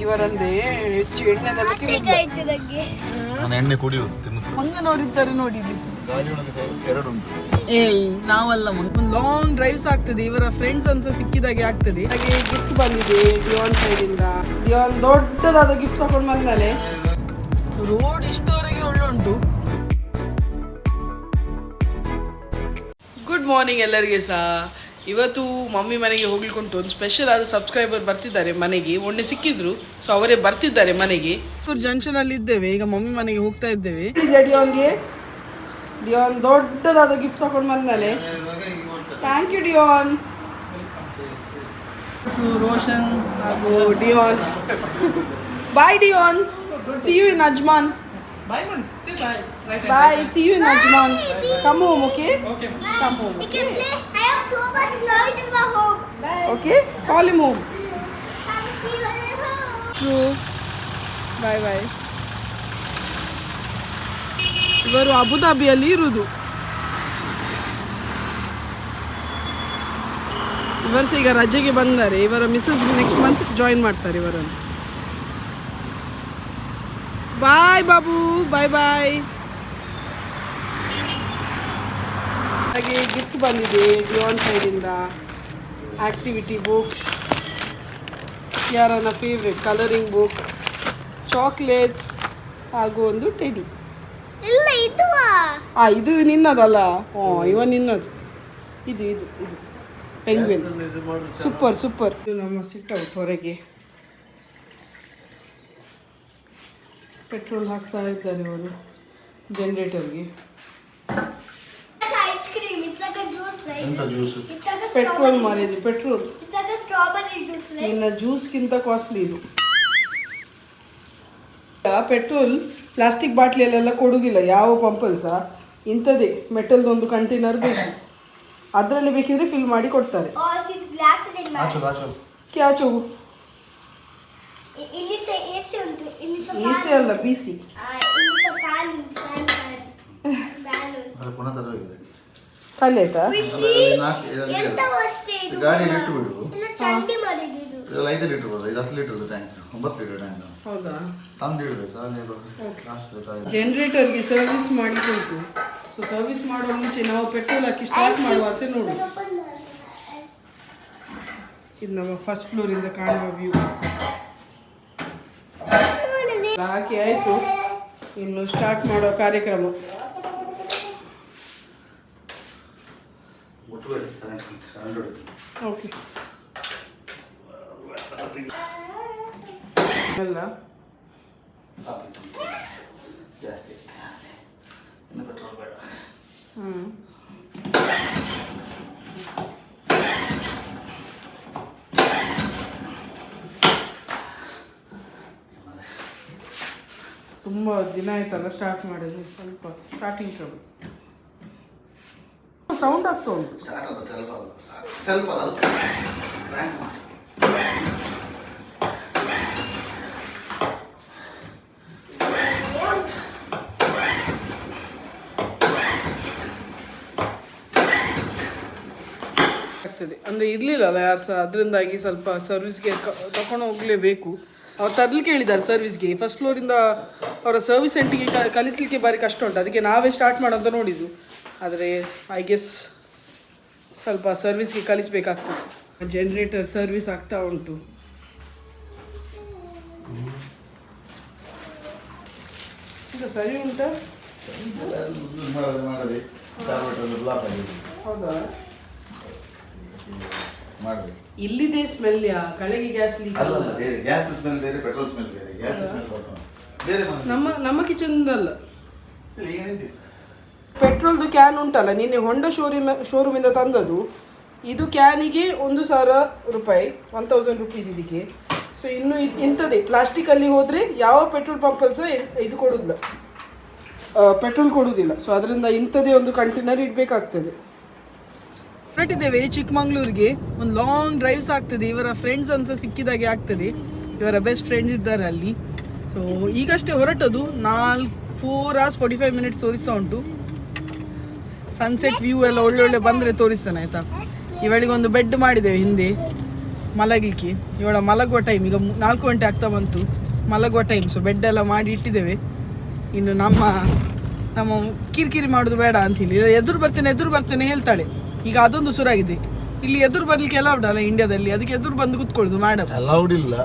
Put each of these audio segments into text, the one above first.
ಇವರಂದೇ ಹೆಚ್ಚು ಎಣ್ಣೆದೆಲ್ಲ ತಿನ್ನುದು ಎಣ್ಣೆ ಕುಡಿಯುವುದು ಮಂಗನವರಿದ್ದಾರೆ ನೋಡಿ ಇಲ್ಲಿ. ಎರಡು ಉಂಟು. ಏಯ್ ನಾವಲ್ಲ ಒಂದು ಲಾಂಗ್ ಡ್ರೈವ್ಸ್ ಆಗ್ತದೆ. ಇವರ ಫ್ರೆಂಡ್ಸ್ ಅಂತ ಸಿಕ್ಕಿದಾಗೆ ಆಗ್ತದೆ. ಹಾಗೆ ಗಿಫ್ಟ್ ಬಂದಿದೆ ಡಿಯಾನ್ ಸೈಡ್ ಇಂದ. ಡಿಯಾನ್ ದೊಡ್ಡದಾದ ಗಿಫ್ಟ್ ತಗೊಂಡು ಬಂದ್ಮೇಲೆ ರೋಡ್ ಇಷ್ಟವರೆಗೆ ಒಳ್ಳೆ ಉಂಟು. ಗುಡ್ ಮಾರ್ನಿಂಗ್ ಎಲ್ಲರಿಗೆ ಸಹ. ಇವತ್ತು ಮಮ್ಮಿ ಮನೆಗೆ ಹೋಗ್ಲಿಕ್ಕುಂಟು. ಒಂದು ಸ್ಪೆಷಲ್ ಆದ ಸಬ್ಸ್ಕ್ರೈಬರ್ ಬರ್ತಿದ್ದಾರೆ ಮನೆಗೆ. ಮೊನ್ನೆ ಸಿಕ್ಕಿದ್ರು, ಸೊ ಅವರೇ ಬರ್ತಿದ್ದಾರೆ ಮನೆಗೆ. ಜಂಕ್ಷನ್ ಅಲ್ಲಿ ಇದ್ದೇವೆ ಈಗ. ಮಮ್ಮಿ ಮನೆಗೆ ಹೋಗ್ತಾ ಇದ್ದೇವೆ. ಡಿಯಾನ್ಗೆ ಡಿಯಾನ್ ದೊಡ್ಡದಾದ ಗಿಫ್ಟ್ ತಗೊಂಡು ಬಂದ್ಮೇಲೆ ಥ್ಯಾಂಕ್ ಯು ಡಿಯಾನ್. ರೋಷನ್ ಹಾಗೂ Dion. Bye Dion. See you in Ajman. Bye. See you in Ajman. Come home, okay? Come home. Okay? I have so much noise in my home. Okay? Call him home. True. Bye bye. ಇವರು ಅಬುದಾಬಿಯಲ್ಲಿ ಇರುವುದು. ಇವರು ಈಗ ರಜೆಗೆ ಬಂದರೆ ಇವರ Mrs next month join ಮಾಡ್ತಾರೆ ಇವರನ್ನು. ಬಾಯ್ ಬಾಬು. ಬಾಯ್ ಬಾಯ್. ಹಾಗೆ gift ಬಂದಿದೆ ಡಿಯಾನ್ ಸೈಡಿಂದ. ಆಕ್ಟಿವಿಟಿ ಬುಕ್ಸ್, ಯಾರನ್ನ ಫೇವ್ರೆಟ್ ಕಲರಿಂಗ್ ಬುಕ್, ಚಾಕ್ಲೇಟ್ಸ್ ಹಾಗೂ ಒಂದು ಟೆಡಿ. ಇಲ್ಲ ಇದು ಇದು ನಿನ್ನದಲ್ಲ. ಇವ ನಿನ್ನದು. ಇದು ಇದು ಇದು ಪೆಂಗ್ವಿನ್. Super super. ನಮ್ಮ ಸಿಟ್ ಔಟ್ ಹೊರಗೆ ಪೆಟ್ರೋಲ್ ಹಾಕ್ತಾ ಇದ್ದಾರೆ ಅವರು ಜನರೇಟರ್ಗೆ. ice cream. It's like a juice, right? ಎಂತ juice? It's like a petrol ಮಾರಿದೆ petrol. It's like a strawberry juice, right? ಇನ್ನು ಜ್ಯೂಸ್ಗಿಂತ ಕಾಸ್ಟ್ಲಿ ಇದು. ಪೆಟ್ರೋಲ್ ಪ್ಲಾಸ್ಟಿಕ್ ಬಾಟ್ಲಿಯಲ್ಲೆಲ್ಲ ಕೊಡುವುದಿಲ್ಲ ಯಾವ ಪಂಪಲ್ಲಿ ಸಹ. ಇಂಥದ್ದೇ ಮೆಟಲ್ದೊಂದು ಕಂಟೈನರ್ ಬೇಕು. ಅದರಲ್ಲಿ ಬೇಕಿದ್ರೆ ಫಿಲ್ ಮಾಡಿ ಕೊಡ್ತಾರೆ. Oh, it's glass in my. ಆಚು ಆಚು. ಕ್ಯಾಚು. ಇಲ್ಲಿ AC ಉಂಟು. ಇಲ್ಲಿ ಎ ಸಿ ಅಲ್ಲ ಬಿ ಸಿ. ಇಲ್ಲಿ ಫ್ಯಾನ್ ಅದು ಪುನಃ ತರಬೇಕಿದೆ. ಖಾಲಿ ಆಯ್ತಾ? ಖುಷಿ ಎಂತ ವಸ್ತು ಇದು? ಗಾಡಿಯಲ್ಲಿ ಇಟ್ಟು ಬಿಡು. ಇಲ್ಲ ಚಂಡಿ ಮಾಡಿದ್ದು ಇದು. ಇದೆಲ್ಲ 5 ಲೀಟರ್ ಬರೋದು. ಇದು 10 ಲೀಟರ್ ಟ್ಯಾಂಕ್, 9 ಲೀಟರ್ ಟ್ಯಾಂಕ್. ಹೌದಾ? ತಂದು ಇಡಬೇಕು. ಅದೇ ಜನರೇಟರ್ಗೆ ಸರ್ವಿಸ್ ಮಾಡಿ ಕೊಟ್ಟು. ಸೊ ಸರ್ವಿಸ್ ಮಾಡುವ ಮುಂಚೆ ನಾವು ಪೆಟ್ರೋಲ್ ಹಾಕಿ ಸ್ಟಾರ್ಟ್ ಮಾಡುವ ಅಂತ ನೋಡು. ಇದು ನಮ್ಮ ಫಸ್ಟ್ ಫ್ಲೋರಿಂದ ಕಾಣುವ ವ್ಯೂ. ಹಾಕಿ ಆಯಿತು. ಇನ್ನು ಸ್ಟಾರ್ಟ್ ಮಾಡೋ ಕಾರ್ಯಕ್ರಮ. ಓಕೆ ಅಲ್ಲ ಜಾಸ್ತಿ ಜಾಸ್ತಿ ಇನ್ನು ಪೆಟ್ರೋಲ್ ಬೇಡ. ತುಂಬ ದಿನ ಆಯ್ತಲ್ಲ ಸ್ಟಾರ್ಟ್ ಮಾಡಿದ್ರು. ಸ್ವಲ್ಪ ಸ್ಟಾರ್ಟಿಂಗ್ ಟ್ರಬಲ್. ಸೌಂಡ್ ಆಗ್ತಾ ಉಂಟು. ಸ್ಟಾರ್ಟ್ ಅಲ್ಲ, ಸೆಲ್ಫ್ ಅಲ್ಲ. ಸೆಲ್ಫ್ ಅಲ್ಲ, ಅದು ಕ್ರ್ಯಾಂಕ್ ಮಾಡಿ. ಆಗ್ತದೆ ಅಂದರೆ ಇರಲಿಲ್ಲಲ್ಲ ಯಾರು ಸಹ. ಅದರಿಂದಾಗಿ ಸ್ವಲ್ಪ ಸರ್ವಿಸ್ಗೆ ತಗೊಂಡು ಹೋಗಲೇಬೇಕು. ಅವ್ರು ತರಲಿಕ್ಕೆ ಹೇಳಿದ್ದಾರೆ ಸರ್ವಿಸ್ಗೆ. ಫಸ್ಟ್ ಫ್ಲೋರಿಂದ ಅವರ ಸರ್ವಿಸ್ ಸೆಂಟಿಗೆ ಕಲಿಸಲಿಕ್ಕೆ ಭಾರಿ ಕಷ್ಟ ಉಂಟು. ಅದಕ್ಕೆ ನಾವೇ ಸ್ಟಾರ್ಟ್ ಮಾಡೋಂತ ನೋಡಿದ್ದು. ಆದರೆ ಐ ಗೆಸ್ ಸ್ವಲ್ಪ ಸರ್ವಿಸ್ಗೆ ಕಲಿಸ್ಬೇಕಾಗ್ತದೆ. ಜನರೇಟರ್ ಸರ್ವಿಸ್ ಆಗ್ತಾ ಉಂಟು. ಈಗ ಸರಿ ಉಂಟಾ? ಮಾಡಿ ಬ್ಲಾಕ್ ಆಗಿದೆ. ಹೌದಾ? ಮಾಡಿ ಇಲ್ಲಿದೆ ಸ್ಮೆಲ್. ಕೆಳಗೆ ಗ್ಯಾಸ್ ಲೀಕ್ ಅಲ್ಲ, ಬೇರೆ ಗ್ಯಾಸ್ ಸ್ಮೆಲ್ ಬೇರೆ, ಪೆಟ್ರೋಲ್ ಸ್ಮೆಲ್ ಬೇರೆ. ಗ್ಯಾಸ್ ಸ್ಮೆಲ್ ಬೇರೆ. ನಮ್ಮ ಕಿಚನ್ದಲ್ಲ. ಈಗ ನಿಂತಿತ್ತು ಪೆಟ್ರೋಲ್ದು ಕ್ಯಾನ್ ಉಂಟಲ್ಲ, ನಿನ್ನೆ ಹೊಂಡ ಶೋರೂಮಿಂದ ತಂದದ್ದು. ಇದು ಕ್ಯಾನಿಗೆ 1,000 ರೂಪಾಯಿ, 1000 ರುಪೀಸ್ ಇದಕ್ಕೆ. ಸೊ ಇನ್ನು ಇಂಥದ್ದೇ ಪ್ಲಾಸ್ಟಿಕಲ್ಲಿ ಹೋದರೆ ಯಾವ ಪೆಟ್ರೋಲ್ ಪಂಪಲ್ಲಿ ಸಹ ಇದು ಕೊಡೋದಿಲ್ಲ, ಪೆಟ್ರೋಲ್ ಕೊಡುವುದಿಲ್ಲ. ಸೊ ಅದರಿಂದ ಇಂಥದ್ದೇ ಒಂದು ಕಂಟೈನರ್ ಇಡಬೇಕಾಗ್ತದೆ. ಹೊರಟಿದ್ದೇವೆ ಚಿಕ್ಕಮಂಗ್ಳೂರಿಗೆ. ಒಂದು ಲಾಂಗ್ ಡ್ರೈವ್ಸ್ ಆಗ್ತದೆ. ಇವರ ಫ್ರೆಂಡ್ಸ್ ಅಂತ ಸಿಕ್ಕಿದಾಗೆ ಆಗ್ತದೆ. ಇವರ ಬೆಸ್ಟ್ ಫ್ರೆಂಡ್ಸ್ ಇದ್ದಾರೆ ಅಲ್ಲಿ. ಸೊ ಈಗಷ್ಟೇ ಹೊರಟದು. 4 hours 45 minutes ತೋರಿಸ್ತಾ ಉಂಟು. ಸನ್ಸೆಟ್ ವ್ಯೂ ಎಲ್ಲ ಒಳ್ಳೊಳ್ಳೆ ಬಂದರೆ ತೋರಿಸ್ತಾನೆ ಆಯಿತಾ. ಇವಳಿಗೆ ಒಂದು ಬೆಡ್ ಮಾಡಿದ್ದೇವೆ ಹಿಂದೆ. ಮಲಗಲಿಕ್ಕೆ. ಇವಳ ಮಲಗುವ ಟೈಮ್ ಈಗ 4 ಗಂಟೆ ಆಗ್ತಾ ಬಂತು, ಮಲಗುವ ಟೈಮ್. ಸೊ ಬೆಡ್ ಎಲ್ಲ ಮಾಡಿ ಇಟ್ಟಿದ್ದೇವೆ. ಇನ್ನು ನಮ್ಮ ಕಿರಿಕಿರಿ ಮಾಡೋದು ಬೇಡ ಅಂತೀನಿ. ಎದುರು ಬರ್ತೇನೆ ಹೇಳ್ತಾಳೆ. ಈಗ ಅದೊಂದು ಸುರಾಗಿದೆ. ಇಲ್ಲಿ ಎದುರು ಬರ್ಲಿಕ್ಕೆ ಅಲೌಡ್ ಅಲ್ಲ ಇಂಡಿಯಾದಲ್ಲಿ, ಅದಕ್ಕೆ ಎದುರು ಬಂದು ಕುತ್ಕೊಳ್ಳೋದು ಮೇಡಮ್. ಅಲೌಡ್ ಇಲ್ಲ,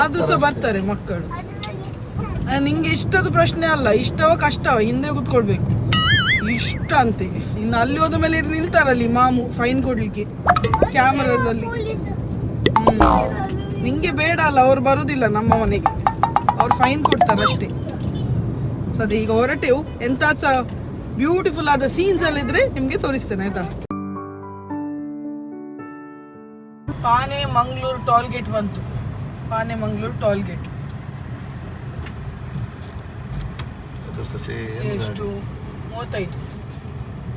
ಅದು ಸಹ ಬರ್ತಾರೆ ಮಕ್ಕಳು. ನಿಂಗೆ ಇಷ್ಟದ ಪ್ರಶ್ನೆ ಅಲ್ಲ, ಇಷ್ಟವ ಕಷ್ಟವ, ಹಿಂದೆ ಕುತ್ಕೊಳ್ಬೇಕು ಇಷ್ಟ ಅಂತೆ. ಇನ್ನು ಅಲ್ಲಿ ಹೋದ ಮೇಲೆ ನಿಲ್ತಾರಲ್ಲಿ ಮಾಮು ಫೈನ್ ಕೊಡ್ಲಿಕ್ಕೆ ಕ್ಯಾಮರಾದಲ್ಲಿ. ನಿಂಗೆ ಬೇಡ ಅಲ್ಲ, ಅವ್ರು ಬರುದಿಲ್ಲ ನಮ್ಮ ಮನೆಗೆ, ಅವ್ರು ಫೈನ್ ಕೊಡ್ತಾರೆ ಅಷ್ಟೇ. ಸೊ ಅದೇ ಈಗ ಹೊರಟೆವು. ಎಂತ ಸಹ ಬ್ಯೂಟಿಫುಲ್ ಆದ ಸೀನ್ಸ್ ಅಲ್ಲಿ ಇದ್ರೆ ನಿಮ್ಗೆ ತೋರಿಸ್ತೇನೆ ಆಯ್ತಾ. ಆನೆ ಮಂಗಳೂರು ಟೋಲ್ ಗೇಟ್ ಬಂತು. ಆನೆ ಮಂಗಳೂರು ಟೋಲ್ ಗೇಟ್ ಎಷ್ಟು 35.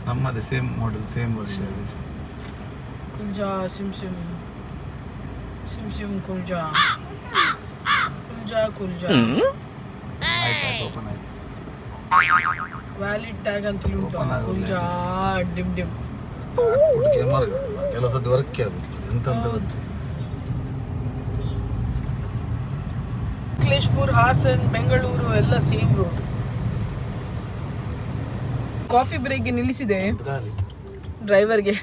ನಮ್ಮದೇ ಸೇಮ್ ಮಾಡೆಲ್, ಸೇಮ್ ವರ್ಷ. ಕುಲ್ಜಾ ಸಿಮ್ ಕುಲ್ಜಾ ಓಪನ್ ಆಯ್ತು. ವ್ಯಾಲಿಡ್ ಟ್ಯಾಗ್ ಅಂತ ಉಂಟು. ಕುಲ್ಜಾ ಡಿಮ್ ಕೆಲವು ಸತಿ ವರ್ಕ್ ಆಗುತ್ತೆ ಎಂತ ಗೊತ್ತು. ಅಕ್ಲೇಶ್ಪುರ್, ಹಾಸನ್, ಬೆಂಗಳೂರು ಎಲ್ಲ ಸೇಮ್ ರೋಡ್. ಕಾಫಿ ಬ್ರೇಕ್ಗೆ ನಿಲ್ಲಿಸಿದೆ ಡ್ರೈವರ್ಗೆ.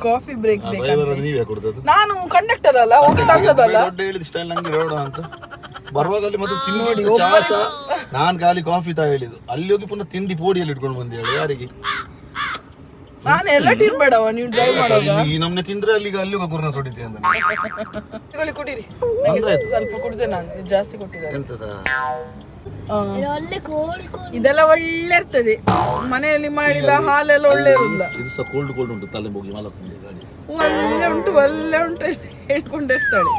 ಕಾಫಿ ಬ್ರೇಕ್ ನೀವೇ ಕೊಡ್ತದ್ದು? ನಾನು ಕಂಡಕ್ಟರ್ ಅಲ್ಲ, ಹೋಗಿ ತಂದದಲ್ಲ. ದೊಡ್ಡ ಹೇಳಿದ ಸ್ಟೈಲ್ ನಂಗೆ ಬೇಡ ಅಂತ ಬರುವಾಗ ಅಲ್ಲಿ ಮತ್ತೆ ತಿಂಡಿ ಚಾಸ ನಾನು ಖಾಲಿ ಕಾಫಿ ತಾ ಹೇಳಿದ್ದು. ಅಲ್ಲಿ ಹೋಗಿ ಪುನಃ ತಿಂಡಿ ಪೋಡಿಯಲ್ಲಿ ಇಟ್ಕೊಂಡು ಬಂದು ಹೇಳಿ ಯಾರಿಗೆ? ನಾನು ಎಲ್ಲ ಇರ್ಬೇಡವ ನೀವು ಡ್ರೈವ್ ಮಾಡುವಾಗ. ಈ ನಮ್ನೆ ತಿಂದ್ರೆ ಅಲ್ಲಿಗೆ ಅಲ್ಲಿ ಗುರ್ನ ಸೊಡಿತೆ ಅಂತ ಕುಡೀರಿ. ಸ್ವಲ್ಪ ಕುಡ್ದೆ, ನಾನು ಜಾಸ್ತಿ ಕೊಟ್ಟಿದ್ದಾರೆ. ಎಂತದ ಇದೆಲ್ಲ ಒಳ್ಳೆ ಇರ್ತದೆ, ಮನೆಯಲ್ಲಿ ಮಾಡಿದ ಹಾಲೆಲ್ಲ ಒಳ್ಳೆ ಇರುದಿಲ್ಲ. ಇದು ಸಹ ಕೋಲ್ಡ್ ಉಂಟು, ತಲೆ ಹೋಗಿ ಮಲಕೊಂಡು ಗಾಡಿ ಒಳ್ಳೆ ಉಂಟು ಹೇಳ್ಕೊಂಡಿರ್ತಾಳೆ.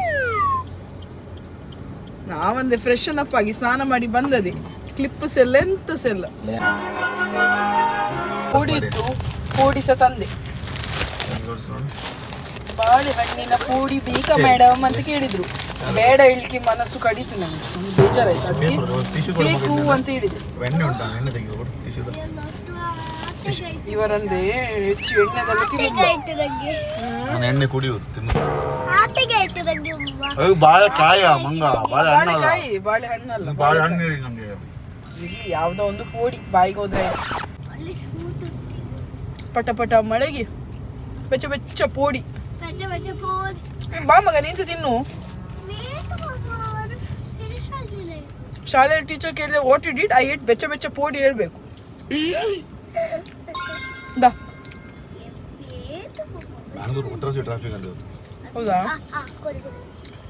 ನಾವಂದೆ ಫ್ರೆಶ್ ಅಪ್ ಆಗಿ ಸ್ನಾನ ಮಾಡಿ ಬಂದದೆ. ಕ್ಲಿಪ್ಸ್ ಎಲ್ಲ ಎಂತ ಸೆಲ್ಲ ಪುಡಿ ಇತ್ತು, ಪುಡಿ ಸಹ ತಂದೆ. ಬಾಳೆಹಣ್ಣಿನ ಪುಡಿ ಬೇಕಾ ಮೇಡಮ್ ಅಂತ ಕೇಳಿದ್ರು. ಬೇಡ ಹೇಳಿಕೆ ಮನಸ್ಸು ಕಡಿತು ನನಗೆ, ಬೇಜಾರಾಯ್ತು. ಅದಕ್ಕೆ ಬೇಕು ಅಂತ ಹೇಳಿದೆ. ಇವರಂದೆ ಹೆಚ್ಚು ಎಣ್ಣೆದಲ್ಲಿ ಎಣ್ಣೆ ಕುಡಿಯುವುದು ಬಾಳೆಕಾಯ ಮಂಗ ಬಾಳೆಹಣ್ಣಲ್ಲ, ಬಾಳೆಹಣ್ಣು ಹೇಳಿ ನಮ್ಗೆ. ಇಲ್ಲಿ ಯಾವ್ದೋ ಒಂದು ಪೋಡಿ ಬಾಯಿಗೆ ಹೋದ್ರೆ ಪಟ ಪಟ ಮಳೆಗೆ ಬೆಚ್ಚ ಬೆಚ್ಚ ಪೋಡಿ. ಬಾ ಮಗ ನೀನ್ಸ ತಿನ್ನು. ಶಾಲೆ ಟೀಚರ್ ಕೇಳಿದೆ what you did, I ate ಬೆಚ್ಚ ಬೆಚ್ಚ ಪೋಡಿ ಹೇಳ್ಬೇಕು. ಟ್ರಾಫಿಕ್ ಅಂತ ಹೌದಾ?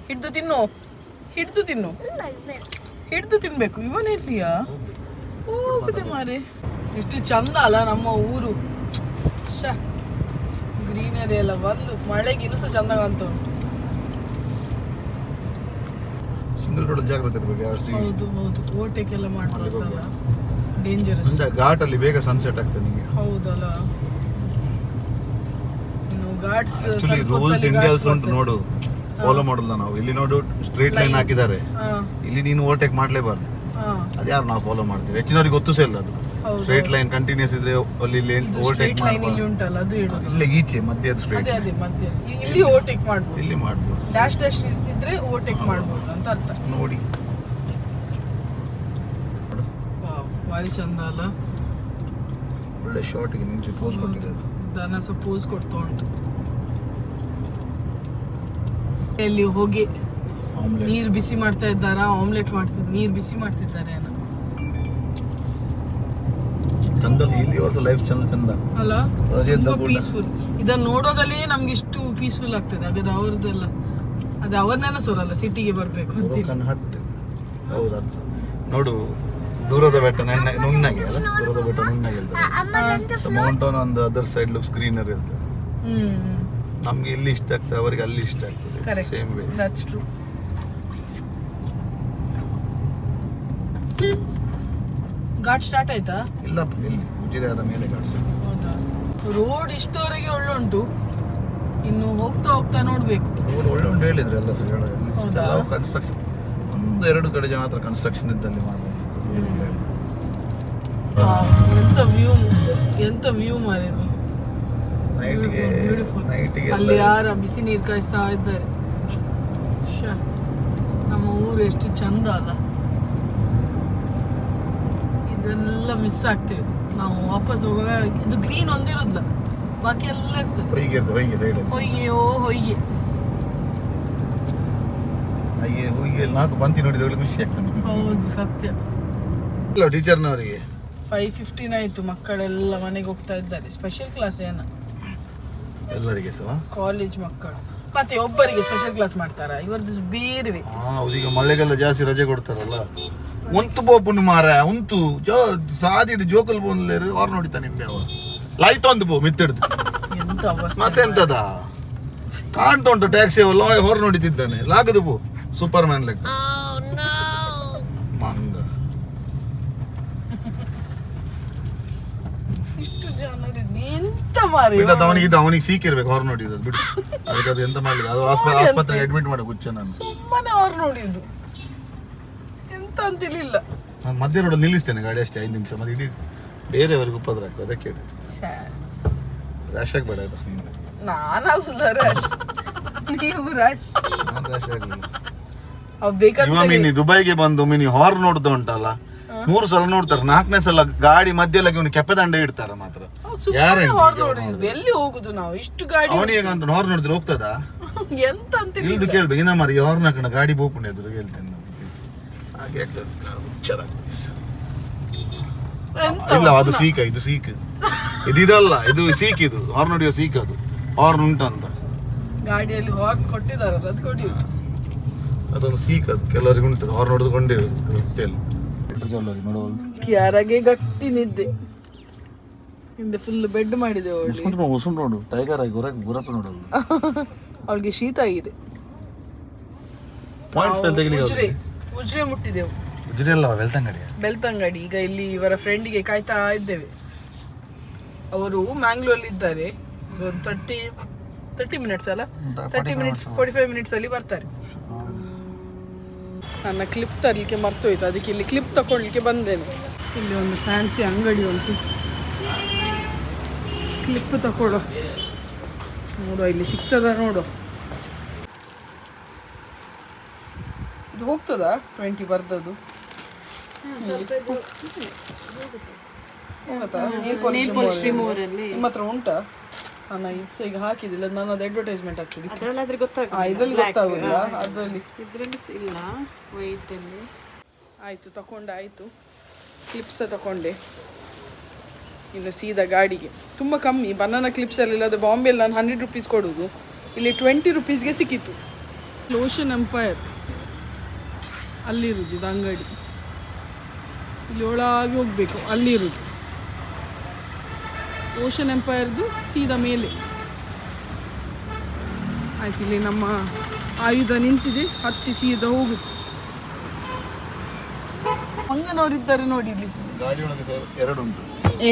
ಹಿಡ್ದು ತಿನ್ನು, ಹಿಡ್ದು ತಿನ್ಬೇಕು. ಇವನೆಲ್ಲಿಯಾ ಹೋಗುದೆ ಮಾರೆ. ಎಷ್ಟು ಚಂದ ಅಲ್ಲ ನಮ್ಮ ಊರು. ಗ್ರೀನರಿ ಎಲ್ಲ ಬಂದು ಮಳೆಗೆ ಇನ್ನೂ ಸಹ ಚಂದ ಅಂತ ಉಂಟು. ಸಿಂಗಲ್ ರೋಡ್ ಜಾಗ್ರತೆ ಇರಬೇಕು. ಹೌದು, ಓವರ್ಟೇಕ್ ಎಲ್ಲ ಮಾಡ್ಬೋದಲ್ಲ, ಡೇಂಜರಸ್. ಘಾಟ್ ಅಲ್ಲಿ ಬೇಗ ಸನ್ಸೆಟ್ ಆಗ್ತದೆ ನಿಮಗೆ. ಹೌದಲ್ಲ, ಇನ್ನು ಘಾಟ್ಸ್ ರೂಲ್ಸ್ ಇಂಡಿಯಾಸ್ ಉಂಟು ನೋಡು, ಫಾಲೋ ಮಾಡಲ್ಲ ನಾವು. ಇಲ್ಲಿ ನೋಡು ಸ್ಟ್ರೇಟ್ ಲೈನ್ ಹಾಕಿದ್ದಾರೆ, ಇಲ್ಲಿ ನೀನು ಓವರ್ಟೇಕ್ ಮಾಡ್ಲೇಬಾರ್ದು. ಅದ್ಯಾರು ನಾವು ಫಾಲೋ ಮಾಡ್ತೀವಿ? ಹೆಚ್ಚಿನವ್ರಿಗೆ ಗೊತ್ತು ಸಹ ಇಲ್ಲ ಅದು. ಸ್ಟ್ರೇಟ್ ಲೈನ್ ಕಂಟಿನ್ಯೂಸ್ ಇದ್ರೆ ಅಲ್ಲಿ ಓವರ್ಟೇಕ್ ಇಲ್ಲಿ ಉಂಟಲ್ಲ ಅದು ಹೇಳೋದು. ಇಲ್ಲ ಈಚೆ ಮಧ್ಯೆ ಅದು ಸ್ಟ್ರೇಟ್ ಅದೇ ಮಧ್ಯೆ ಇಲ್ಲಿ ಓವರ್ಟೇಕ್ ಮಾಡ್ಬೋದು, ಇಲ್ಲಿ ಮಾಡ್ಬೋದು. ಡ್ಯಾಶ್ ಇದ್ರೆ ಓವರ್ಟೇಕ್ ಮಾಡ್ಬೋದು ಅಂತ ಅರ್ಥ. ನೋಡಿ ಭಾರಿ ಚಂದ ಅಲ್ಲ, ಒಳ್ಳೆ ಶಾರ್ಟ್ಗೆ ನಿಂಚೆ ಪೋಸ್ ಕೊಟ್ಟಿದ್ದಾರೆ. ದನ ಸಹ ಪೋಸ್ ಕೊಡ್ತಾ ಉಂಟು. ಇಲ್ಲಿ ಹೋಗಿ ನೀರು ಬಿಸಿ ಮಾಡ್ತಾ ಇದ್ದಾರಾ, ಆಮ್ಲೆಟ್ ಮಾಡ್ತಿದ್ದಾರೆ, ನೀರು ಬಿಸಿ ಮಾಡ್ತಿದ್ದಾರೆ ಚಂದಲ್ಲಿ. ಇಲ್ಲಿ ವರ್ಷ ಲೈಫ್ ಚಂದ ಅಲ್ಲ, ತುಂಬಾ ಪೀಸ್ಫುಲ್. ಇದನ್ನ ನೋಡೋಗಲೇ ನಮ್ಗೆ ಇಷ್ಟು ಪೀಸ್ಫುಲ್ ಆಗ್ತದೆ. ಹಾಗಾದ್ರೆ ಅವ್ರದ್ದೆಲ್ಲ ಅದು ಅವ್ರನ್ನೆಲ್ಲ ಸೋರಲ್ಲ, ಸಿಟಿಗೆ ಬರ್ಬೇಕು ಅಂತ. ಹೌದು, ನೋಡು ದೂರದ ಬೆಟ್ಟ ನುಣ್ಣಗೆ ಅಲ್ಲ, ದೂರದ ಬೆಟ್ಟ ನುಣ್ಣಗೆ ಇರ್ತದೆ. Mountain on the other side looks greenery ಇರ್ತದೆ. ನಮ್ಗೆ ಇಲ್ಲಿ ಇಷ್ಟ ಆಗ್ತದೆ, ಅವರಿಗೆ ಅಲ್ಲಿ ಇಷ್ಟ ಆಗ್ತದೆ. Same way. That's true. Ghat start ಆಯ್ತಾ? ಇಲ್ಲ, ಇಲ್ಲಿ ಉಜಿರೆ ಆದ ಮೇಲೆ ಘಾಟ್ ಸ್ಟಾರ್ಟ್. ಹೌದಾ? ರೋಡ್ ಇಷ್ಟವರೆಗೆ ಒಳ್ಳೆ ಉಂಟು, ಇನ್ನು ಹೋಗ್ತಾ ಹೋಗ್ತಾ ನೋಡ್ಬೇಕು. ರೋಡ್ ಒಳ್ಳೆ ಉಂಟು ಹೇಳಿದ್ರೆ ಎಲ್ಲ ಕನ್ಸ್ಟ್ರಕ್ಷನ್. 1-2 ಕಡೆ ಮಾತ್ರ ಕನ್ಸ್ಟ್ರಕ್ಷನ್ ಇದ್ದಲ್ಲಿ ಮಾತ್ರ. ಎಂತ ವ್ಯೂ ಮಾರಿದ್ದು, ನೈಟಿಗೆ ಅಲ್ಲಿ ಯಾರ ಬಿಸಿ ನೀರು ಕಾಯಿಸ್ತಾ ಇದ್ದಾರೆ. ನಮ್ಮ ಊರು ಎಷ್ಟು ಚಂದ ಅಲ್ಲ. ಇದೆಲ್ಲ ಮಿಸ್ ಆಗ್ತೇವೆ ನಾವು ವಾಪಸ್ ಹೋಗುವಾಗ. ಇದು ಗ್ರೀನ್ ಒಂದಿರೋದಿಲ್ಲ, ಬಾಕಿ ಎಲ್ಲ ಇರ್ತದೆ. ಹೊಯ್ಗೆಯೋ ಹೊಯ್ಗೆ. ಹೂಯಿಗೆ 4 ಪಂಕ್ತಿ ನೋಡಿದ್ರೆ ಖುಷಿ ಆಗ್ತದೆ. ಹೌದು, ಸತ್ಯ. ಟೀಚರ್ನವರಿಗೆ 5:15 ಆಯ್ತು. ಮಕ್ಕಳೆಲ್ಲ ಮನೆಗೆ ಹೋಗ್ತಾ ಇದ್ದಾರೆ. ಸ್ಪೆಷಲ್ ಕ್ಲಾಸ್ ಏನ ಎಲ್ಲರಿಗೆ ಸಹ ಕಾಲೇಜ್ ಮಕ್ಕಳು. ಮತ್ತೆ ಒಬ್ಬರಿಗೆ ಸ್ಪೆಷಲ್ ಕ್ಲಾಸ್ ಮಾಡ್ತಾರ? ಇವರದ್ದು ಬೇರೆ. ಈಗ ಮಳೆಗೆಲ್ಲ ಜಾಸ್ತಿ ರಜೆ ಕೊಡ್ತಾರಲ್ಲ. ಒಂತು ಬೋಪುನು ಮಾರ ಉಂತು ಸಾದಿಡು ಜೋಕಲ್ ಬೋನ್ಲೇರು ಅವ್ರು ನೋಡಿತಾನೆ ಹಿಂದೆ ಅವ ಲೈಟ್ ಒಂದು ಬೋ ಮಿತ್ತಿಡ್ದು ಎಂತ ಅವಸ್ಥೆ. ಮತ್ತೆಂತದ ಕಾಣ್ತಾ ಉಂಟು ಟ್ಯಾಕ್ಸಿ ಹೊರ ನೋಡಿತಿದ್ದಾನೆ ಲಾಗದು ಬೋ ಸೂಪರ್ ಮ್ಯಾನ್ ಲೆಕ್ಕ ಮಂಗ. ಇಷ್ಟು ಜನರು ಎಂತ ಮಾರಿ. ಅವನಿಗೆ ಸೀಕಿರ್ಬೇಕು ಹೊರ ನೋಡಿದ್ದು ಬಿಡು. ಅದಕ್ಕೆ ಅದು ಎಂತ ಮಾಡ್ಲಿಲ್ಲ. ಅದು ಆಸ್ಪತ್ರೆಗೆ ಅಡ್ಮಿಟ್ ಮಾಡೋ ಹುಚ್ಚ ನಾನು. ಸುಮ್ಮನೆ ಅವ್ರು ನೋಡಿದ್ದು ಎಂತ ಅಂತಿರ್ಲಿಲ್ಲ. ನಾನು ಮಧ್ಯ ರೋಡ್ ನಿಲ್ಲಿಸ್ತೇನೆ ಗಾಡಿ ಅಷ್ಟೇ 5 ನಿಮಿಷ. ಮತ್ತೆ ಇಡೀ ಬೇರೆಯವರೆಗೆ ಉಪದ್ರ ಆಗ್ತದೆ. ಅದಕ್ಕೆ ಹೇಳಿದ್ದು ರ್ಯಾಶ್ ಆಗಬೇಡ ಆಯ್ತಾ. ನಾನಾಗುಲ್ಲ ರಶ್, ನೀವು ರಶ್. ನಾನು ರ್ಯಾಶ್ ಆಗಲಿಲ್ಲ. ಬೇಕಾದ್ರೆ ದುಬೈಗೆ ಬಂದು ಮಿನಿ ಹಾರ್ನ್ ನೋಡ್ತಾ ಉಂಟಲ್ಲ 3 ಸಲ ನೋಡ್ತಾರೆ. 4ನೇ ಸಲ ಗಾಡಿ ಮಧ್ಯೆಲ್ಲ ಕೆಪ್ಪದಂಡ ಇಡ್ತಾರ ಮಾತ್ರ. ಎಲ್ಲಿ ಹೋಗುದು ನಾವು ಇಷ್ಟು ಗಾಡಿ? ಅವನಿಗೆ ಅಂತ ಹಾರ್ನ್ ನೋಡಿದ್ರೆ ಹೋಗ್ತದ ಎಂತ ಅಂತ ಇಳಿದು ಕೇಳ್ಬೇಕು. ಇನ್ನ ಮಾರಿ ಹಾರ್ನ್ ಹಾಕೋಣ ಗಾಡಿ ಬೋಪುಂಡೆ ಎದುರು ಹೇಳ್ತೇನೆ. ಹಾಗೆ ಆಗ್ತದೆ. ಇಲ್ಲ ಅದು ಸೀಕ, ಇದು ಸೀಕ್, ಇದಲ್ಲ, ಇದು ಸೀಕ್. ಇದು ಹಾರ್ನ್ ಹೊಡಿಯೋ ಸೀಕ್. ಅದು ಹಾರ್ನ್ ಉಂಟಂತ ಗಾಡಿಯಲ್ಲಿ ಹಾರ್ನ್ ಕೊಟ್ಟಿದಾರಲ್ಲ, ಅದು ಕೊಡಿಯುತ್ತೆ. ಅದೊಂದು ಸೀಕ್. ಅದು ಕೆಲವರಿಗೆ ಉಂಟು ಹಾರ್ನ್ ಹೊಡೆದುಕೊಂಡಿರೋದು ವೃತ್ತಿಯಲ್ಲಿ. ಕ್ಯಾರಾಗೆ ಗಟ್ಟಿ ನಿದ್ದೆ. ಹಿಂದೆ ಫುಲ್ ಬೆಡ್ ಮಾಡಿದೆ. ನೋಡು ಟೈಗರ್ ಆಗಿ ಗುರಪ್ಪ ನೋಡೋದು. ಅವಳಿಗೆ ಶೀತ ಆಗಿದೆ. ಉಜ್ರೆ ಮುಟ್ಟಿದೆವು. ಉಜ್ರೆ ಅಲ್ಲ, ಬೆಳ್ತಂಗಡಿ. ಈಗ ಇಲ್ಲಿ ಇವರ ಫ್ರೆಂಡಿಗೆ ಕಾಯ್ತಾ ಇದ್ದೇವೆ. ಅವರು ಮ್ಯಾಂಗ್ಳೂರಲ್ಲಿ ಇದ್ದಾರೆ. ಒಂದು 30 ಮಿನಿಟ್ಸ್ ಅಲ್ಲ, 30 ಮಿನಿಟ್ಸ್ 45 ಮಿನಿಟ್ಸ್ ಅಲ್ಲಿ ಬರ್ತಾರೆ. ನನ್ನ ಕ್ಲಿಪ್ ತರಲಿಕ್ಕೆ ಮರ್ತೋಯ್ತು. ಅದಕ್ಕೆ ಇಲ್ಲಿ ಕ್ಲಿಪ್ ತಗೊಳ್ಳಿಕ್ಕೆ ಬಂದೇನೆ. ಇಲ್ಲಿ ಒಂದು ಫ್ಯಾನ್ಸಿ ಅಂಗಡಿ ಉಂಟು, ಕ್ಲಿಪ್ ತಗೊಳ್ಳೋ. ನೋಡುವ ಇಲ್ಲಿ ಸಿಗ್ತದ ನೋಡು. ಇದು ಹೋಗ್ತದಾ 20 ಬರ್ದದ್ದು? ನಿಮ್ಮ ಹತ್ರ ಉಂಟಾ? ನಾನು ಇದು ಈಗ ಹಾಕಿದಿಲ್ಲ, ನಾನು ಅದು ಅಡ್ವರ್ಟೈಸ್ಮೆಂಟ್ ಆಗ್ತದೆ. ಇದರಲ್ಲಿ ಗೊತ್ತಾಗುದಿಲ್ಲ, ಅದರಲ್ಲಿ ಇಲ್ಲ. ವೈಟಲ್ಲಿ ಆಯಿತು, ತಗೊಂಡಾಯಿತು. ಕ್ಲಿಪ್ಸ ತಗೊಂಡೆ. ಇನ್ನು ಸೀದಾ ಗಾಡಿಗೆ. ತುಂಬ ಕಮ್ಮಿ ಬನಾನಾ ಕ್ಲಿಪ್ಸ್ ಎಲ್ಲ. ಅದು ಬಾಂಬೆಯಲ್ಲಿ ನಾನು 100 ರೂಪೀಸ್ ಕೊಡೋದು, ಇಲ್ಲಿ 20 ರೂಪೀಸ್ಗೆ ಸಿಕ್ಕಿತ್ತು. ಓಷನ್ ಎಂಪೈರ್ ಅಲ್ಲಿರುವುದು ಇದು ಅಂಗಡಿ. ಇಲ್ಲಿ ಒಳಗೆ ಹೋಗಬೇಕು, ಅಲ್ಲಿರುವುದು ಓಷನ್ ಎಂಪೈರ್ದು ಸೀದಾ ಮೇಲೆ. ಆಯ್ತು, ಇಲ್ಲಿ ನಮ್ಮ ಆಯುಧ ನಿಂತಿದೆ, ಹತ್ತಿ ಸೀದಾ ಹೋಗುದು. ಮಂಗನವರಿದ್ದಾರೆ ನೋಡಿ ಇಲ್ಲಿ. ಗಾಡಿ ಒಳಗೆ 2 ಉಂಟು.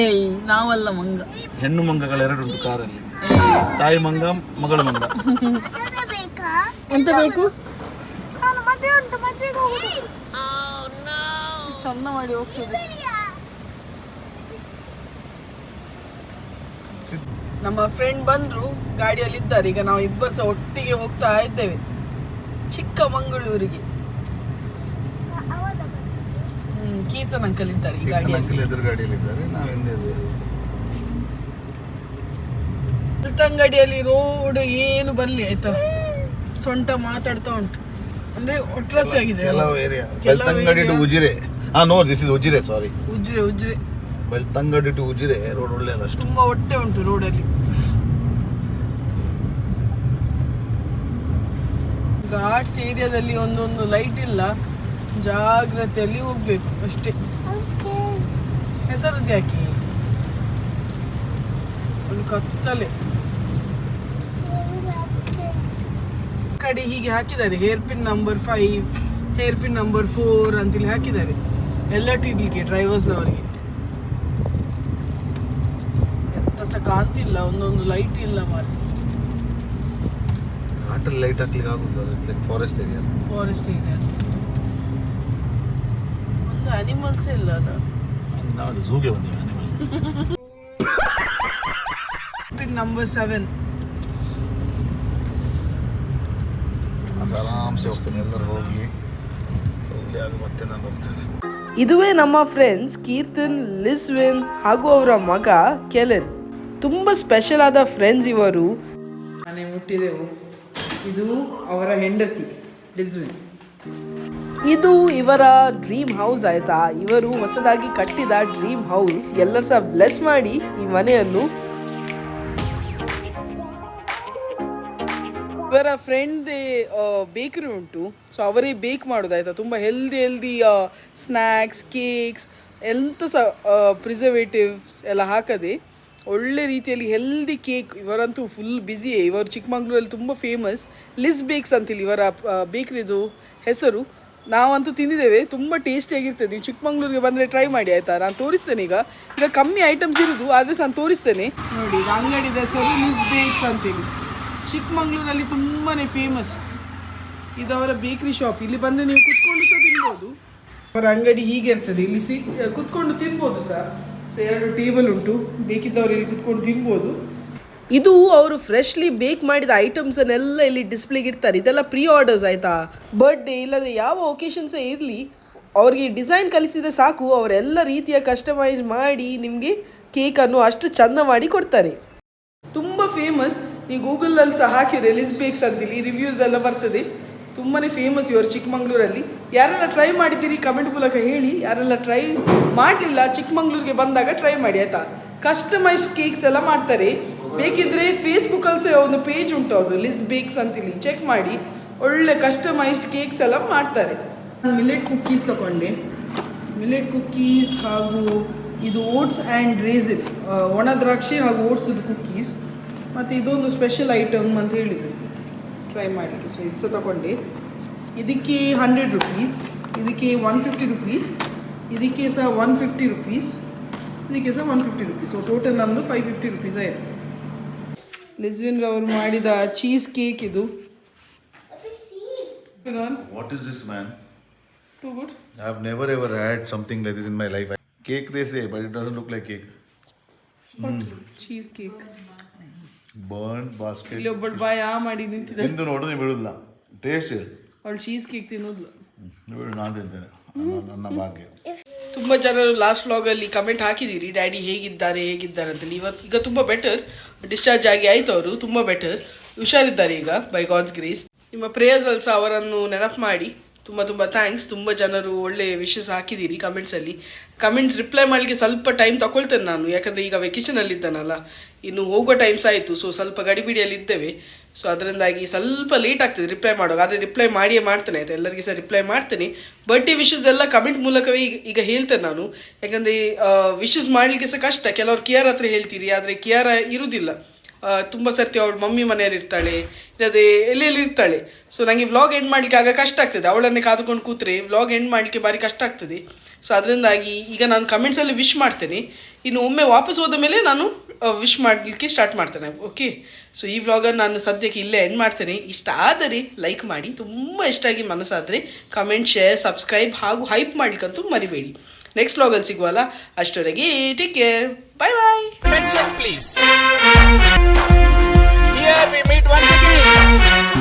ಏಯ್ ನಾವಲ್ಲ ಮಂಗ, ಹೆಣ್ಣು ಮಂಗಗಳು 2 ಉಂಟು ಕಾರಲ್ಲಿ. ತಾಯಿ ಮಂಗ, ಮಗಳು ಮಂಗ. ಎಂತ ಬೇಕು? ಚಂದ ಮಾಡಿ ಹೋಗ್ತದೆ. ನಮ್ಮ ಫ್ರೆಂಡ್ ಬಂದ್ರು, ಗಾಡಿಯಲ್ಲಿ ಇದ್ದಾರೆ. ಈಗ ನಾವು ಇಬ್ಬರು ಸಹ ಒಟ್ಟಿಗೆ ಹೋಗ್ತಾ ಇದ್ದೇವೆ ಚಿಕ್ಕಮಂಗಳೂರಿಗೆ. ಕೀರ್ತನ್ ಅಂಕಲ್ ಇದ್ದಾರೆ ಈ ಗಾಡಿಯಲ್ಲಿ. ಎದುರು ಗಾಡಿಯಲ್ಲಿ ಇದ್ದಾರೆ, ನಾವು ಹಿಂದೆ ಇದ್ದೇವೆ. ಬೆಳ್ತಂಗಡಿಯಲ್ಲಿ ರೋಡ್ ಏನು ಬರ್ಲಿ ಆಯ್ತಾ, ಸೊಂಟ ಮಾತಾಡ್ತಾ ಉಂಟು. ಅಂದ್ರೆ ಒಟ್ರಾಸಿ ಆಗಿದೆ ಕೆಲವು area. Belthangady to Ujire. No, this is Ujire, sorry. Ujire Belthangady to Ujire road ಒಳ್ಳೆಯದಷ್ಟು. ತುಂಬಾ ಹೊಟ್ಟೆ ಉಂಟು ರೋಡಲ್ಲಿ. ಘಾಟ್ಸ್ ಏರಿಯಾದಲ್ಲಿ ಒಂದೊಂದು ಲೈಟ್ ಇಲ್ಲ, ಜಾಗ್ರತೆಯಲ್ಲಿ ಹೋಗ್ಬೇಕು ಅಷ್ಟೇ. ಹೆದರದ್ದು ಯಾಕೆ? ಒಂದು ಕತ್ತಲೆ ಕಡೆ ಹೀಗೆ ಹಾಕಿದ್ದಾರೆ. Hair pin number 5, hair pin number 4 ಅಂತೇಳಿ ಹಾಕಿದ್ದಾರೆ. ಎಲ್ಲ ಇಡ್ಲಿಕ್ಕೆ ಡ್ರೈವರ್ಸ್ನವರಿಗೆ. ಎಂತ ಸಹ ಕಾಂತಿಲ್ಲ, ಒಂದೊಂದು ಲೈಟ್ ಇಲ್ಲ ಮಾರಿ. ಘಾಟಲ್ಲಿ ಲೈಟ್ ಹಾಕ್ಲಿಕ್ಕೆ ಆಗುದಿಲ್ಲ. Forest area. ಒಂದು ಅನಿಮಲ್ಸ್ ಇಲ್ಲ ಅಲ್ಲ. ನಾವು ಝೂಗೆ ಬಂದಿವಿ ಅನಿಮಲ್. Pin number 7. ಅದು ಆರಾಮ್ಸೆ ಹೋಗ್ತೇನೆ, ಎಲ್ಲರೂ ಹೋಗಲಿ ಆಗ ಮತ್ತೆ ನಾನು ಹೋಗ್ತೇನೆ. ಇದುವೇ ನಮ್ಮ ಫ್ರೆಂಡ್ಸ್ ಕೀರ್ತನ್, ಲಿಸ್ವಿನ್ ಹಾಗೂ ಅವರ ಮಗ ಕೆಲೆನ್. ತುಂಬ ಸ್ಪೆಷಲ್ ಆದ ಫ್ರೆಂಡ್ಸ್ ಇವರು. ಮನೆ ಮುಟ್ಟಿದೆವು. ಇದು ಅವರ ಹೆಂಡತಿ ಲಿಸ್ವಿನ್. ಇದು ಇವರ ಡ್ರೀಮ್ ಹೌಸ್ ಆಯ್ತಾ. ಇವರು ಹೊಸದಾಗಿ ಕಟ್ಟಿದ ಡ್ರೀಮ್ ಹೌಸ್. ಎಲ್ಲರೂ ಸಹ ಬ್ಲೆಸ್ ಮಾಡಿ ಈ ಮನೆಯನ್ನು. ಇವರ ಫ್ರೆಂಡ್ ಬೇಕರಿ ಉಂಟು, ಸೊ ಅವರೇ ಬೇಕ್ ಮಾಡೋದಾಯ್ತಾ. ತುಂಬ ಹೆಲ್ದಿ ಸ್ನ್ಯಾಕ್ಸ್, ಕೇಕ್ಸ್ ಎಂತ ಸಹ ಪ್ರಿಸರ್ವೇಟಿವ್ಸ್ ಎಲ್ಲ ಹಾಕದೆ ಒಳ್ಳೆ ರೀತಿಯಲ್ಲಿ ಹೆಲ್ದಿ ಕೇಕ್. ಇವರಂತೂ ಫುಲ್ ಬ್ಯುಸಿಯೇ. ಇವರು ಚಿಕ್ಕಮಂಗ್ಳೂರಲ್ಲಿ ತುಂಬ ಫೇಮಸ್. ಲಿಸ್ ಬೇಕ್ಸ್ ಅಂತೇಳಿ ಇವರ ಬೇಕ್ರಿದು ಹೆಸರು. ನಾವಂತೂ ತಿಂದಿದ್ದೇವೆ, ತುಂಬ ಟೇಸ್ಟಿಯಾಗಿರ್ತದೆ. ನೀವು ಚಿಕ್ಕಮಂಗ್ಳೂರಿಗೆ ಬಂದರೆ ಟ್ರೈ ಮಾಡಿ ಆಯಿತಾ. ನಾನು ತೋರಿಸ್ತೇನೆ. ಈಗ ಕಮ್ಮಿ ಐಟಮ್ಸ್ ಇರೋದು, ಆದರೆ ನಾನು ತೋರಿಸ್ತೇನೆ ನೋಡಿ. ಈಗ ಅಂಗಡಿದ ಹೆಸರು ಲಿಸ್ ಬೇಕ್ಸ್ ಅಂತೇಳಿ. ಚಿಕ್ಕಮಂಗ್ಳೂರಲ್ಲಿ ತುಂಬಾ ಫೇಮಸ್. ಇದು ಅವರ ಬೇಕ್ರಿ ಶಾಪ್. ಇಲ್ಲಿ ಬಂದರೆ ನೀವು ಕುತ್ಕೊಂಡು ಸಹ ತಿನ್ಬೋದು. ಅವರ ಅಂಗಡಿ ಹೀಗೆ ಇರ್ತದೆ. ಇಲ್ಲಿ ಕುತ್ಕೊಂಡು ತಿನ್ಬೋದು ಸರ್. ಸೊ 2 ಟೇಬಲ್ ಉಂಟು, ಬೇಕಿದ್ದವರು ಇಲ್ಲಿ ಕುತ್ಕೊಂಡು ತಿನ್ಬೋದು. ಇದು ಅವರು ಫ್ರೆಶ್ಲಿ ಬೇಕ್ ಮಾಡಿದ ಐಟಮ್ಸನ್ನೆಲ್ಲ ಇಲ್ಲಿ ಡಿಸ್ಪ್ಲೇಗೆ ಇಡ್ತಾರೆ. ಇದೆಲ್ಲ ಪ್ರೀ ಆರ್ಡರ್ಸ್ ಆಯಿತಾ. ಬರ್ಡೇ ಇಲ್ಲದೆ ಯಾವ ಒಕೇಶನ್ಸೇ ಇರಲಿ, ಅವ್ರಿಗೆ ಡಿಸೈನ್ ಕಲಿಸಿದರೆ ಸಾಕು, ಅವರೆಲ್ಲ ರೀತಿಯ ಕಸ್ಟಮೈಸ್ ಮಾಡಿ ನಿಮಗೆ ಕೇಕನ್ನು ಅಷ್ಟು ಚೆಂದ ಮಾಡಿ ಕೊಡ್ತಾರೆ. ತುಂಬ ಫೇಮಸ್. ನೀವು ಗೂಗಲಲ್ಲಿ ಸಹ ಹಾಕಿದರೆ ಲಿಸ್ ಬೇಕ್ಸ್ ಅಂತೇಳಿ ರಿವ್ಯೂಸ್ ಎಲ್ಲ ಬರ್ತದೆ. ತುಂಬಾ ಫೇಮಸ್ ಇವರು ಚಿಕ್ಕಮಂಗ್ಳೂರಲ್ಲಿ. ಯಾರೆಲ್ಲ ಟ್ರೈ ಮಾಡಿದ್ದೀರಿ ಕಮೆಂಟ್ ಮೂಲಕ ಹೇಳಿ. ಯಾರೆಲ್ಲ ಟ್ರೈ ಮಾಡಲಿಲ್ಲ, ಚಿಕ್ಕಮಂಗ್ಳೂರಿಗೆ ಬಂದಾಗ ಟ್ರೈ ಮಾಡಿ ಆಯಿತಾ. ಕಸ್ಟಮೈಸ್ ಕೇಕ್ಸ್ ಎಲ್ಲ ಮಾಡ್ತಾರೆ. ಬೇಕಿದ್ದರೆ ಫೇಸ್ಬುಕ್ಕಲ್ಲಿ ಸಹ ಒಂದು ಪೇಜ್ ಉಂಟು ಅವ್ರದ್ದು, ಲಿಸ್ ಬೇಕ್ಸ್ ಅಂತೇಳಿ. ಚೆಕ್ ಮಾಡಿ, ಒಳ್ಳೆ ಕಸ್ಟಮೈಸ್ಡ್ ಕೇಕ್ಸ್ ಎಲ್ಲ ಮಾಡ್ತಾರೆ. ನಾನು ಮಿಲೆಟ್ ಕುಕ್ಕೀಸ್ ತಗೊಂಡೆ. ಮಿಲೆಟ್ ಕುಕ್ಕೀಸ್ ಹಾಗೂ ಇದು ಓಟ್ಸ್ ಆ್ಯಂಡ್ ರೇಸಿನ್, ಒಣ ದ್ರಾಕ್ಷಿ ಹಾಗೂ ಓಟ್ಸ್ದು ಕುಕ್ಕೀಸ್. ಮತ್ತು ಇದೊಂದು ಸ್ಪೆಷಲ್ ಐಟಮ್ ಅಂತ ಹೇಳಿದರು ಟ್ರೈ ಮಾಡಲಿಕ್ಕೆ. ಸೊ ಇದು ಸಹ ತಗೊಂಡೆ. ಇದಕ್ಕೆ 100 ರುಪೀಸ್, ಇದಕ್ಕೆ 150 ರುಪೀಸ್, ಇದಕ್ಕೆ ಸಹ 150 ರುಪೀಸ್, ಇದಕ್ಕೆ ಸಹ 150 ರುಪೀಸ್. ಸೊ ಟೋಟಲ್ ನಮ್ಮದು 550 ರುಪೀಸ್ ಆಯಿತು. ಲಿಸ್ವಿನ್ ರವರು ಮಾಡಿದ ಚೀಸ್ ಕೇಕ್ ಇದು. What is this, man? Too good. I have never ever had something like this in my life. Cake they say, but it doesn't look like cake. Cheese cake. Burnt basket. ಇಲ್ಲಿ ಒಬ್ಬಳು ಬಾಯ್ ಮಾಡಿ ನಿಂತಿದ್ದ. ತಿಂದು ನೋಡು, ನೀವು ಬಿಡುದಿಲ್ಲ. Taste ಅವಳು cheese cake ತಿನ್ನೋದ್ಲು. ಬಿಡು, ನಾನು ತಿಂತೇನೆ. ನನ್ನ ಭಾಗ್ಯ. ತುಂಬ ಜನರು ಲಾಸ್ಟ್ ವ್ಲಾಗಲ್ಲಿ ಕಮೆಂಟ್ ಹಾಕಿದ್ದೀರಿ, ಡ್ಯಾಡಿ ಹೇಗಿದ್ದಾರೆ ಅಂತೇಳಿ. ಈಗ ತುಂಬ ಬೆಟರ್. ಡಿಸ್ಚಾರ್ಜ್ ಆಗಿ ಆಯಿತು ಅವರು, ತುಂಬ ಬೆಟರ್, ಹುಷಾರಿದ್ದಾರೆ ಈಗ ಬೈ ಗಾಡ್ಸ್ ಗ್ರೇಸ್. ನಿಮ್ಮ ಪ್ರೇಯರ್ಸಲ್ಲಿ ಸಹ ಅವರನ್ನು ನೆನಪು ಮಾಡಿ. ತುಂಬ ಥ್ಯಾಂಕ್ಸ್. ತುಂಬ ಜನರು ಒಳ್ಳೆ ವಿಶಸ್ ಹಾಕಿದ್ದೀರಿ ಕಮೆಂಟ್ಸಲ್ಲಿ. ಕಮೆಂಟ್ಸ್ ರಿಪ್ಲೈ ಮಾಡಲಿಕ್ಕೆ ಸ್ವಲ್ಪ ಟೈಮ್ ತಗೊಳ್ತೇನೆ ನಾನು, ಯಾಕಂದರೆ ಈಗ ವೆಕೇಷನಲ್ಲಿ ಇದ್ದಾನಲ್ಲ, ಇನ್ನು ಹೋಗೋ ಟೈಮ್ಸ್ ಆಯಿತು. ಸೊ ಸ್ವಲ್ಪ ಗಡಿಬಿಡಿಯಲ್ಲಿ ಇದ್ದೇವೆ. ಸೊ ಅದರಿಂದಾಗಿ ಸ್ವಲ್ಪ ಲೇಟ್ ಆಗ್ತದೆ ರಿಪ್ಲೈ ಮಾಡುವಾಗ. ಆದರೆ ರಿಪ್ಲೈ ಮಾಡಿಯೇ ಮಾಡ್ತೇನೆ ಆಯಿತಾ. ಎಲ್ಲರಿಗೆ ಸಹ ರಿಪ್ಲೈ ಮಾಡ್ತೇನೆ. ಬರ್ಡೇ ವಿಶಸ್ ಎಲ್ಲ ಕಮೆಂಟ್ ಮೂಲಕವೇ ಈಗ ಹೇಳ್ತೇನೆ ನಾನು, ಯಾಕಂದರೆ ವಿಶಸ್ ಮಾಡಲಿಕ್ಕೆ ಸಹ ಕಷ್ಟ. ಕೆಲವರು ಕಿಯಾರ ಹತ್ರ ಹೇಳ್ತೀರಿ, ಆದರೆ ಕಿಯಾರ ಇರುವುದಿಲ್ಲ. ತುಂಬ ಸರ್ತಿ ಅವಳು ಮಮ್ಮಿ ಮನೆಯಲ್ಲಿ ಇರ್ತಾಳೆ, ಇಲ್ಲದೆ ಎಲ್ಲೆಲ್ಲಿ ಇರ್ತಾಳೆ. ಸೊ ನನಗೆ ವ್ಲಾಗ್ ಎಂಡ್ ಮಾಡಲಿಕ್ಕೆ ಆಗ ಕಷ್ಟ ಆಗ್ತದೆ. ಅವಳನ್ನೇ ಕಾದುಕೊಂಡು ಕೂತ್ರೆ ವ್ಲಾಗ್ ಎಂಡ್ ಮಾಡಲಿಕ್ಕೆ ಭಾರಿ ಕಷ್ಟ ಆಗ್ತದೆ. ಸೊ ಅದರಿಂದಾಗಿ ಈಗ ನಾನು ಕಮೆಂಟ್ಸಲ್ಲಿ ವಿಶ್ ಮಾಡ್ತೇನೆ. ಇನ್ನು ಒಮ್ಮೆ ವಾಪಸ್ ಹೋದ ಮೇಲೆ ನಾನು ವಿಶ್ ಮಾಡಲಿಕ್ಕೆ ಸ್ಟಾರ್ಟ್ ಮಾಡ್ತೇನೆ. ಓಕೆ. ಸೊ ಈ ವ್ಲಾಗನ್ನು ನಾನು ಸದ್ಯಕ್ಕೆ ಇಲ್ಲೇ ಎಂಡ್ ಮಾಡ್ತೇನೆ. ಇಷ್ಟ ಆದರೆ ಲೈಕ್ ಮಾಡಿ, ತುಂಬ ಇಷ್ಟ ಆಗಿ ಮನಸ್ಸಾದರೆ ಕಮೆಂಟ್, ಶೇರ್, ಸಬ್ಸ್ಕ್ರೈಬ್ ಹಾಗೂ ಹೈಪ್ ಮಾಡಲಿಕ್ಕಂತೂ ಮರಿಬೇಡಿ. ನೆಕ್ಸ್ಟ್ ವ್ಲಾಗಲ್ಲಿ ಸಿಗುವಲ್ಲ, ಅಷ್ಟರವರೆಗೆ take care, bye bye. Attention please. Here we meet once again.